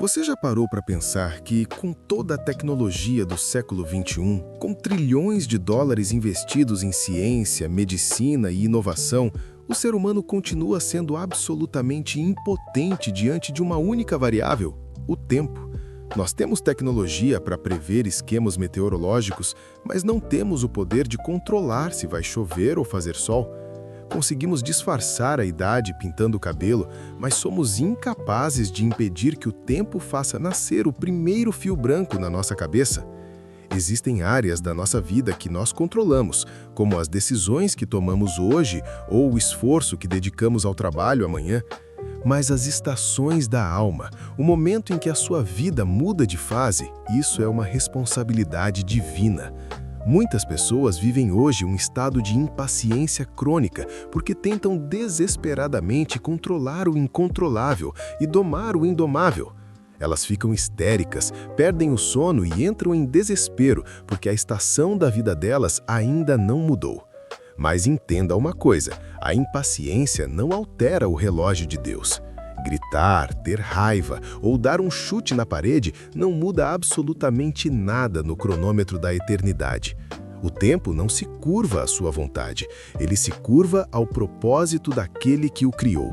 Você já parou para pensar que, com toda a tecnologia do século XXI, com trilhões de dólares investidos em ciência, medicina e inovação, o ser humano continua sendo absolutamente impotente diante de uma única variável: o tempo. Nós temos tecnologia para prever esquemas meteorológicos, mas não temos o poder de controlar se vai chover ou fazer sol. Conseguimos disfarçar a idade pintando o cabelo, mas somos incapazes de impedir que o tempo faça nascer o primeiro fio branco na nossa cabeça. Existem áreas da nossa vida que nós controlamos, como as decisões que tomamos hoje ou o esforço que dedicamos ao trabalho amanhã. Mas as estações da alma, o momento em que a sua vida muda de fase, isso é uma responsabilidade divina. Muitas pessoas vivem hoje um estado de impaciência crônica porque tentam desesperadamente controlar o incontrolável e domar o indomável. Elas ficam histéricas, perdem o sono e entram em desespero porque a estação da vida delas ainda não mudou. Mas entenda uma coisa: a impaciência não altera o relógio de Deus. Gritar, ter raiva ou dar um chute na parede não muda absolutamente nada no cronômetro da eternidade. O tempo não se curva à sua vontade, ele se curva ao propósito daquele que o criou.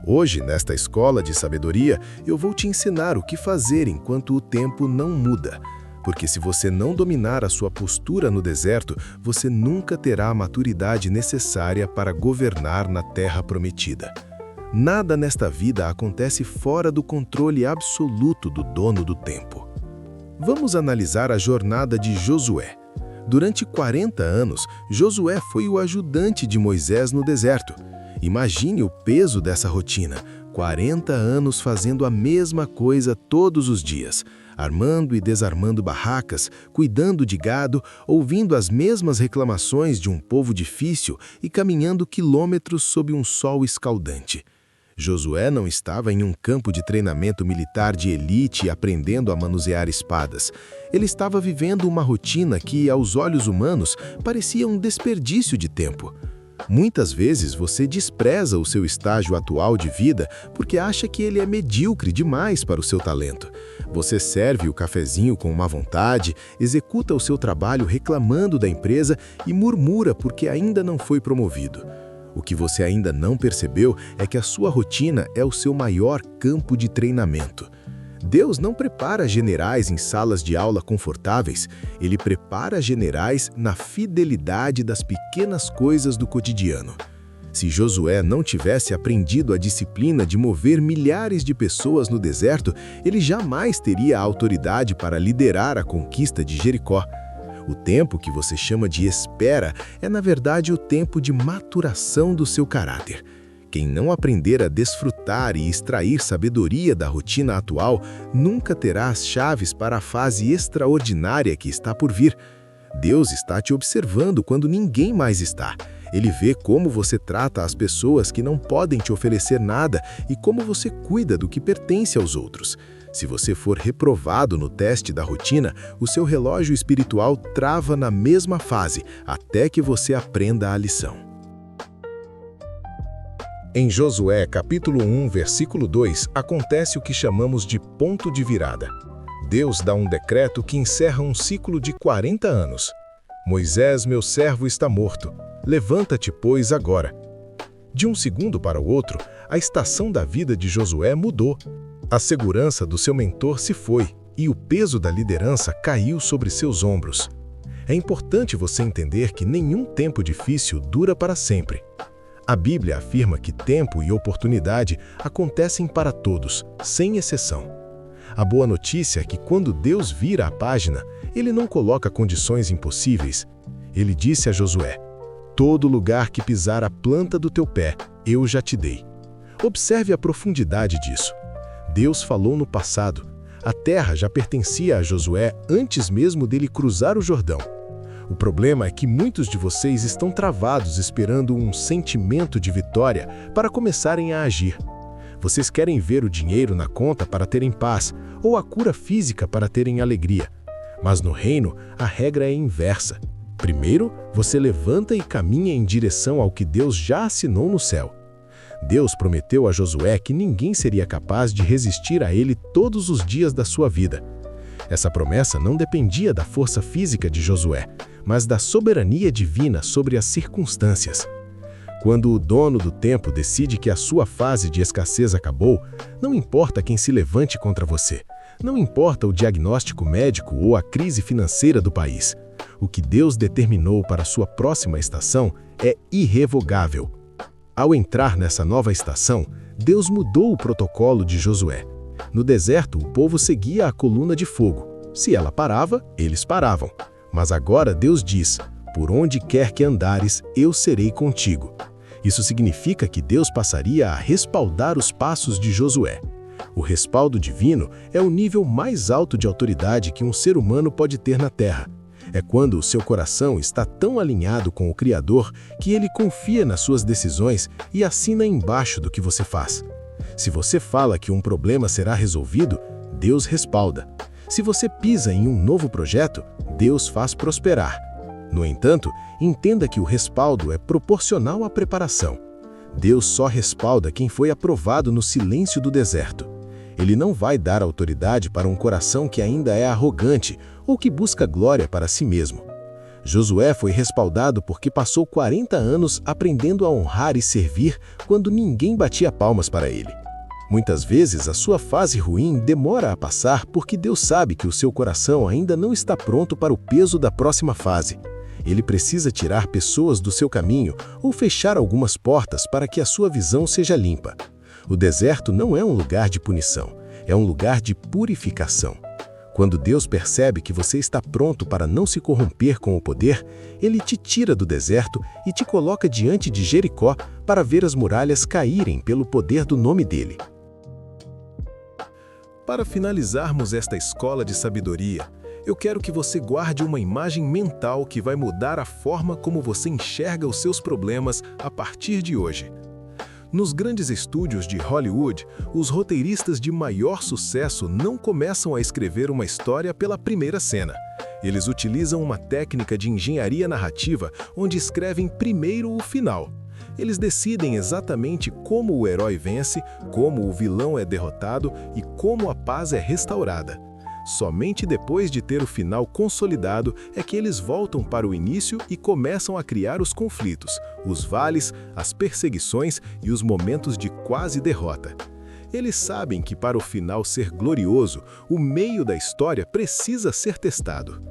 Hoje, nesta escola de sabedoria, eu vou te ensinar o que fazer enquanto o tempo não muda. Porque se você não dominar a sua postura no deserto, você nunca terá a maturidade necessária para governar na terra prometida. Nada nesta vida acontece fora do controle absoluto do dono do tempo. Vamos analisar a jornada de Josué. Durante 40 anos, Josué foi o ajudante de Moisés no deserto. Imagine o peso dessa rotina: 40 anos fazendo a mesma coisa todos os dias, armando e desarmando barracas, cuidando de gado, ouvindo as mesmas reclamações de um povo difícil e caminhando quilômetros sob um sol escaldante. Josué não estava em um campo de treinamento militar de elite aprendendo a manusear espadas. Ele estava vivendo uma rotina que, aos olhos humanos, parecia um desperdício de tempo. Muitas vezes você despreza o seu estágio atual de vida porque acha que ele é medíocre demais para o seu talento. Você serve o cafezinho com má vontade, executa o seu trabalho reclamando da empresa e murmura porque ainda não foi promovido. O que você ainda não percebeu é que a sua rotina é o seu maior campo de treinamento. Deus não prepara generais em salas de aula confortáveis, ele prepara generais na fidelidade das pequenas coisas do cotidiano. Se Josué não tivesse aprendido a disciplina de mover milhares de pessoas no deserto, ele jamais teria a autoridade para liderar a conquista de Jericó. O tempo que você chama de espera é, na verdade, o tempo de maturação do seu caráter. Quem não aprender a desfrutar e extrair sabedoria da rotina atual nunca terá as chaves para a fase extraordinária que está por vir. Deus está te observando quando ninguém mais está. Ele vê como você trata as pessoas que não podem te oferecer nada e como você cuida do que pertence aos outros. Se você for reprovado no teste da rotina, o seu relógio espiritual trava na mesma fase, até que você aprenda a lição. Em Josué, capítulo 1, versículo 2, acontece o que chamamos de ponto de virada. Deus dá um decreto que encerra um ciclo de 40 anos. Moisés, meu servo, está morto. Levanta-te, pois, agora. De um segundo para o outro, a estação da vida de Josué mudou. A segurança do seu mentor se foi e o peso da liderança caiu sobre seus ombros. É importante você entender que nenhum tempo difícil dura para sempre. A Bíblia afirma que tempo e oportunidade acontecem para todos, sem exceção. A boa notícia é que quando Deus vira a página, Ele não coloca condições impossíveis. Ele disse a Josué: todo lugar que pisar a planta do teu pé, eu já te dei. Observe a profundidade disso. Deus falou no passado. A terra já pertencia a Josué antes mesmo dele cruzar o Jordão. O problema é que muitos de vocês estão travados esperando um sentimento de vitória para começarem a agir. Vocês querem ver o dinheiro na conta para terem paz, ou a cura física para terem alegria. Mas no reino, a regra é inversa. Primeiro, você levanta e caminha em direção ao que Deus já assinou no céu. Deus prometeu a Josué que ninguém seria capaz de resistir a ele todos os dias da sua vida. Essa promessa não dependia da força física de Josué, mas da soberania divina sobre as circunstâncias. Quando o dono do tempo decide que a sua fase de escassez acabou, não importa quem se levante contra você, não importa o diagnóstico médico ou a crise financeira do país. O que Deus determinou para a sua próxima estação é irrevogável. Ao entrar nessa nova estação, Deus mudou o protocolo de Josué. No deserto, o povo seguia a coluna de fogo. Se ela parava, eles paravam. Mas agora Deus diz: por onde quer que andares, eu serei contigo. Isso significa que Deus passaria a respaldar os passos de Josué. O respaldo divino é o nível mais alto de autoridade que um ser humano pode ter na Terra. É quando o seu coração está tão alinhado com o Criador que ele confia nas suas decisões e assina embaixo do que você faz. Se você fala que um problema será resolvido, Deus respalda. Se você pisa em um novo projeto, Deus faz prosperar. No entanto, entenda que o respaldo é proporcional à preparação. Deus só respalda quem foi aprovado no silêncio do deserto. Ele não vai dar autoridade para um coração que ainda é arrogante ou que busca glória para si mesmo. Josué foi respaldado porque passou 40 anos aprendendo a honrar e servir quando ninguém batia palmas para ele. Muitas vezes, a sua fase ruim demora a passar porque Deus sabe que o seu coração ainda não está pronto para o peso da próxima fase. Ele precisa tirar pessoas do seu caminho ou fechar algumas portas para que a sua visão seja limpa. O deserto não é um lugar de punição, é um lugar de purificação. Quando Deus percebe que você está pronto para não se corromper com o poder, Ele te tira do deserto e te coloca diante de Jericó para ver as muralhas caírem pelo poder do nome dele. Para finalizarmos esta escola de sabedoria, eu quero que você guarde uma imagem mental que vai mudar a forma como você enxerga os seus problemas a partir de hoje. Nos grandes estúdios de Hollywood, os roteiristas de maior sucesso não começam a escrever uma história pela primeira cena. Eles utilizam uma técnica de engenharia narrativa onde escrevem primeiro o final. Eles decidem exatamente como o herói vence, como o vilão é derrotado e como a paz é restaurada. Somente depois de ter o final consolidado é que eles voltam para o início e começam a criar os conflitos, os vales, as perseguições e os momentos de quase derrota. Eles sabem que para o final ser glorioso, o meio da história precisa ser testado.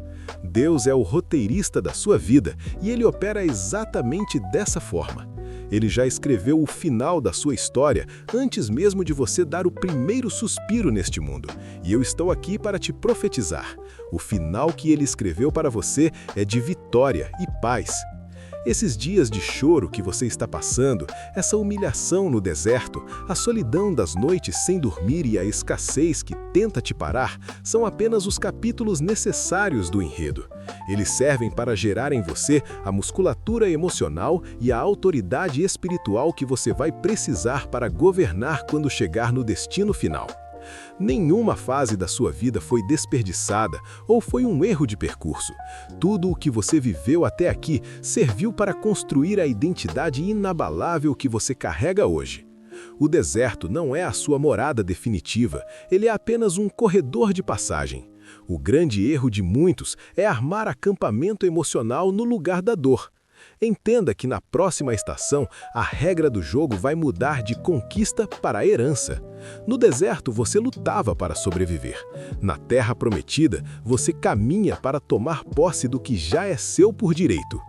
Deus é o roteirista da sua vida e Ele opera exatamente dessa forma. Ele já escreveu o final da sua história antes mesmo de você dar o primeiro suspiro neste mundo. E eu estou aqui para te profetizar. O final que Ele escreveu para você é de vitória e paz. Esses dias de choro que você está passando, essa humilhação no deserto, a solidão das noites sem dormir e a escassez que tenta te parar, são apenas os capítulos necessários do enredo. Eles servem para gerar em você a musculatura emocional e a autoridade espiritual que você vai precisar para governar quando chegar no destino final. Nenhuma fase da sua vida foi desperdiçada ou foi um erro de percurso. Tudo o que você viveu até aqui serviu para construir a identidade inabalável que você carrega hoje. O deserto não é a sua morada definitiva, ele é apenas um corredor de passagem. O grande erro de muitos é armar acampamento emocional no lugar da dor. Entenda que na próxima estação, a regra do jogo vai mudar de conquista para herança. No deserto, você lutava para sobreviver. Na terra prometida, você caminha para tomar posse do que já é seu por direito.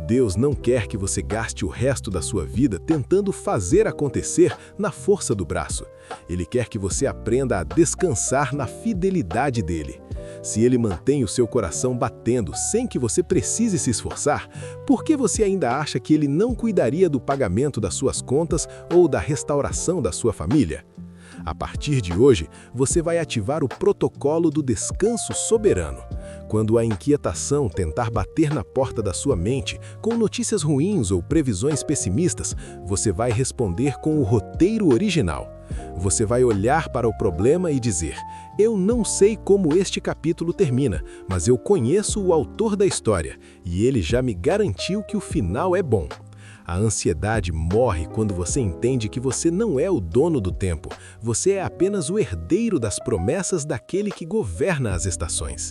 Deus não quer que você gaste o resto da sua vida tentando fazer acontecer na força do braço. Ele quer que você aprenda a descansar na fidelidade dele. Se ele mantém o seu coração batendo sem que você precise se esforçar, por que você ainda acha que ele não cuidaria do pagamento das suas contas ou da restauração da sua família? A partir de hoje, você vai ativar o protocolo do descanso soberano. Quando a inquietação tentar bater na porta da sua mente com notícias ruins ou previsões pessimistas, você vai responder com o roteiro original. Você vai olhar para o problema e dizer: eu não sei como este capítulo termina, mas eu conheço o autor da história e ele já me garantiu que o final é bom. A ansiedade morre quando você entende que você não é o dono do tempo, você é apenas o herdeiro das promessas daquele que governa as estações.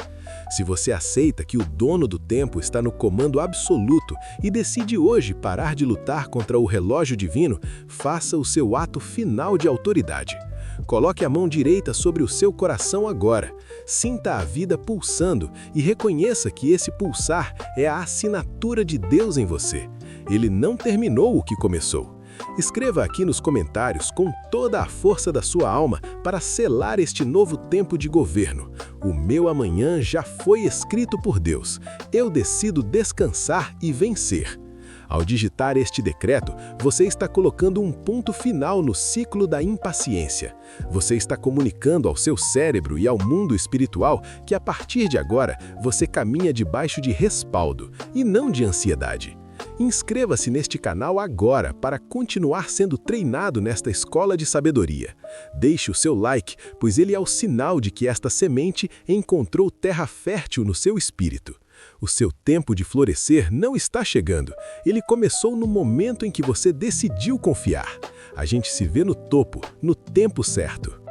Se você aceita que o dono do tempo está no comando absoluto e decide hoje parar de lutar contra o relógio divino, faça o seu ato final de autoridade. Coloque a mão direita sobre o seu coração agora. Sinta a vida pulsando e reconheça que esse pulsar é a assinatura de Deus em você. Ele não terminou o que começou. Escreva aqui nos comentários com toda a força da sua alma para selar este novo tempo de governo. O meu amanhã já foi escrito por Deus. Eu decido descansar e vencer. Ao digitar este decreto, você está colocando um ponto final no ciclo da impaciência. Você está comunicando ao seu cérebro e ao mundo espiritual que a partir de agora você caminha debaixo de respaldo e não de ansiedade. Inscreva-se neste canal agora para continuar sendo treinado nesta escola de sabedoria. Deixe o seu like, pois ele é o sinal de que esta semente encontrou terra fértil no seu espírito. O seu tempo de florescer não está chegando. Ele começou no momento em que você decidiu confiar. A gente se vê no topo, no tempo certo.